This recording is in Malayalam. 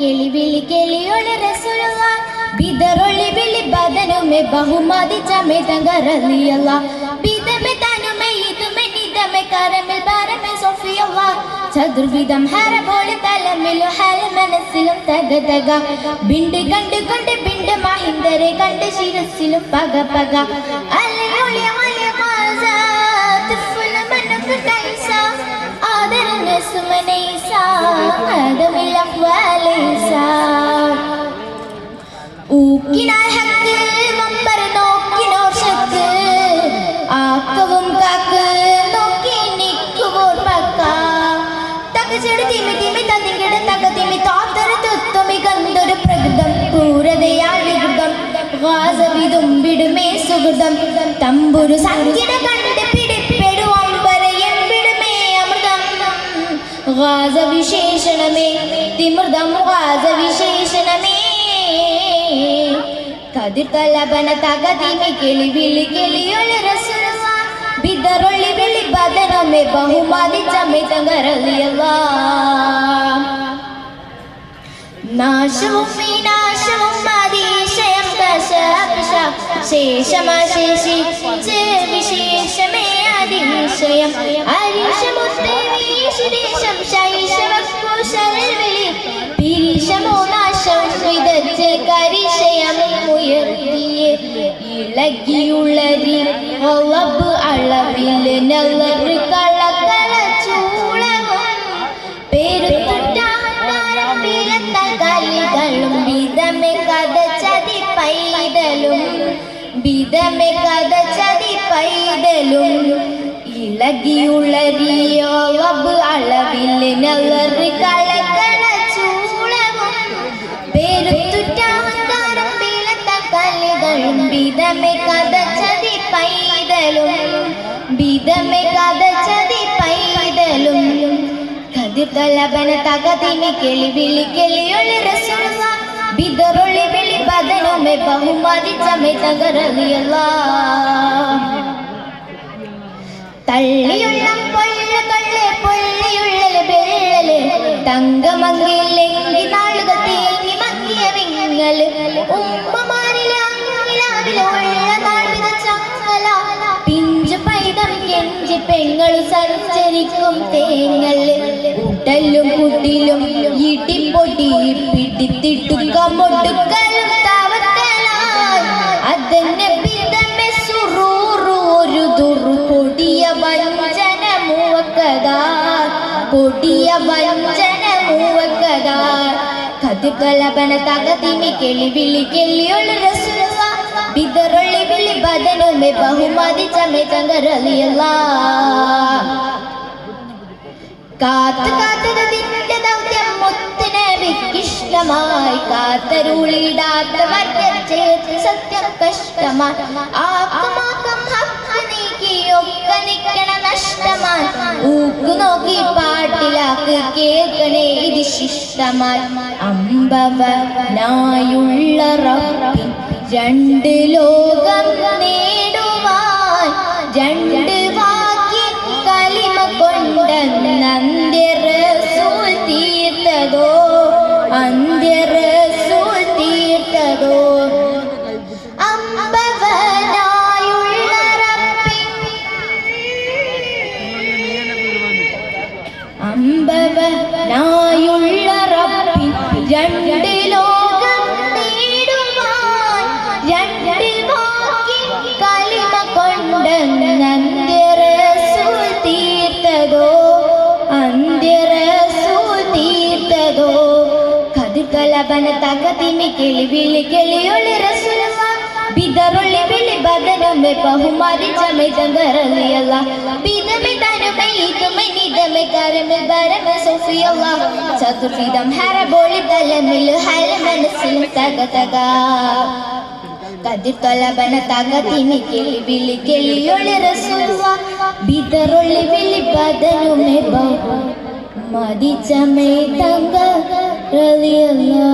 केली बिली केली ओले रसूलुल्लाह बिदरोली बिली बदनु में बहुमादी चमे तंगरली अल्लाह बिद में तानु में ईद में नीद में कर में बार में सोफी अल्लाह चतुर्विधम हर बोले तल मिलो हल मनसिलुम तग तग बिंड गंड गंड बिंड महिंदरे गंड शिरसिलुम पग पग अले ओले ओले माजा तफुल मनक कैसा आदर नसमनैसा आदमिल अफवालैसा ഊക്കിനാൽ ഹക്ക് വമ്പർ നോക്കിനോർ ശക്ക് ആക്കവും കാക്ക് നോക്കി നിക്കുവോർ പക്ക തകച്ചെടു തിമി തിമി തന്നികിട തക തിമി താത്തര തുത്തുമി കന്തൊരു പ്രകൃതം ക്രൂരതയാൽ വികൃതം വാസവിതുമ്പിടുമേ സുഹൃതം തമ്പുരു സംഗീത കണ്ട് പിടിപ്പെടു അമ്പരയം വിടുമേ അമൃതം വാസവിശേഷണമേ തിമൃതം വാസവിശേഷണമേ കതിർ തലബന തകതിമി കിളി വിളി കിളിയൊളി റസൂലുള്ളാ ബിദറൊളി വിളി ബദനമേ ബഹുമാതി ചമേ തങ്കറലിയല്ലാ നാശവും വിനാശവും അതിശയം കശപിശ ശേഷമശേഷി വിശേഷമേ അതിശയം അരിശമുത്തേവീശിദേശം ശൈശവക്കുശൽ വിളി പിരിശമോ നാശം വിതച്ച് കരിശയം ഉയർത്തിയെ ഇളകിയുള്ളരി ഒളബ് അളവിൽ നല്ലൊരു കളക്കള ചൂളവും പെരുത്തുറ്റാകാരം വിലത്ത കലികളും വിധമെ കഥ ചതി പൈതലും വിധമെ കഥ ചതി പൈതലും ഇളകിയുള്ളരി ഒളബ് അളവിൽ നല്ലൊരു കളക്കള ചൂളവും പെരുത്തുറ്റാകാരം വിലത്ത കലികളും വിധമെ കഥ ചതി പൈതലും വിധമെ കഥ ചതി പൈതലും കതിർ തലബന തകതിമി കിളി വിളി കിളിയൊളി റസൂലുള്ളാ ബിദറൊളി വിളി ബദനുമേ ബഹുമാതി ചമേ തങ്കറലിയല്ലാ തള്ളിയുള്ള പൊള്ള കള്ളെ പൊള്ളിയുള്ളല് വെള്ളല് തങ്കമങ്കിലെങ്കി നാളുകൾ തേങ്ങി മങ്ങിയ വിങ്ങല് ഉമ്മമാരിലെ അങ്ങിലാവിലെ ഉള്ള നാളുക ചങ്ങല പിഞ്ചു പൈതം കെഞ്ചി പെങ്ങളു സഞ്ചരിക്കും തേങ്ങല് ഉടലും കുട്ടിലും ഇടിപ്പൊടി പിടിത്തിട്ടുക്കമൊടുക്കലും താവത്തലായി അതെന്നെ പിതമെ സുറൂറു ഒരു ദുറു കൊടിയ വഞ്ചന മൂവക്കതാ കൊടിയ വഞ്ചന മൂവക്കതാ കതിർ കലബന തകതിമി കിളി വിളി കിളിയൊളി റസൂലുള്ളാ ബിദറൊളി വിളി ബദനുമേ ബഹുമാതി ചമേ തങ്കറലിയല്ലാ കാത്ത് കാത്തതിന്റെ ദൗത്യം മുത്തുനബിക്കിഷ്ടമായി കാത്തരുളിടാത്ത വർഗം ചേർത്ത് സത്യം കഷ്ടമായി ആക്കുമാക്കം ഹക്ക് നീക്കിയൊക്കെ നിക്കണ നഷ്ടമായി ഊക്ക് നോക്കി പാട്ടിലാക്ക് കേൾക്കണേ ഇത് ശിഷ്ടമായി അമ്പവനായുള്ള റബ്ബിൻ രണ്ട് ലോകം നേടുവാൻ രണ്ട് വാക്കി കലിമ കൊണ്ടെന്നന്ത്യ റസൂൽ തീർത്തതോ അന്ത്യ റസൂൽ തീർത്തതോ അമ്പവനായുള്ള റബ്ബിൻ അമ്പവനായുള്ള റബ്ബിൻ രണ്ട് ലോകം നേടുവാൻ രണ്ട് വാക്കി കലിമ കൊണ്ടെന്നന്ത്യ റസൂൽ തീർത്തതോ അന്ത്യ റസൂൽ തീർത്തതോ കതിർ കലബന തകതിമി കിളി വിളി കിളിയൊളി റസൂലുള്ളാ ബിദറൊളി വിളി ബദനുമേ ബഹുമാതി ചമേ തങ്കറലിയല്ലാ ബിദമെ തനുമേ ഈദുമെ നിദമെ കരമെ ബരമെ സോഫിയല്ലാ ചതുർവിധം ഹര ബോളി തലമിൽ ഹൽ മനസിലും തക തക കതിർ കലബന തകതിമി കിളി വിളി കിളിയൊളി റസൂലുള്ളാ ബിദറൊളി വിളി ബദനുമേ ബഹുമാതി ചമേ തങ്കറലിയല്ലാ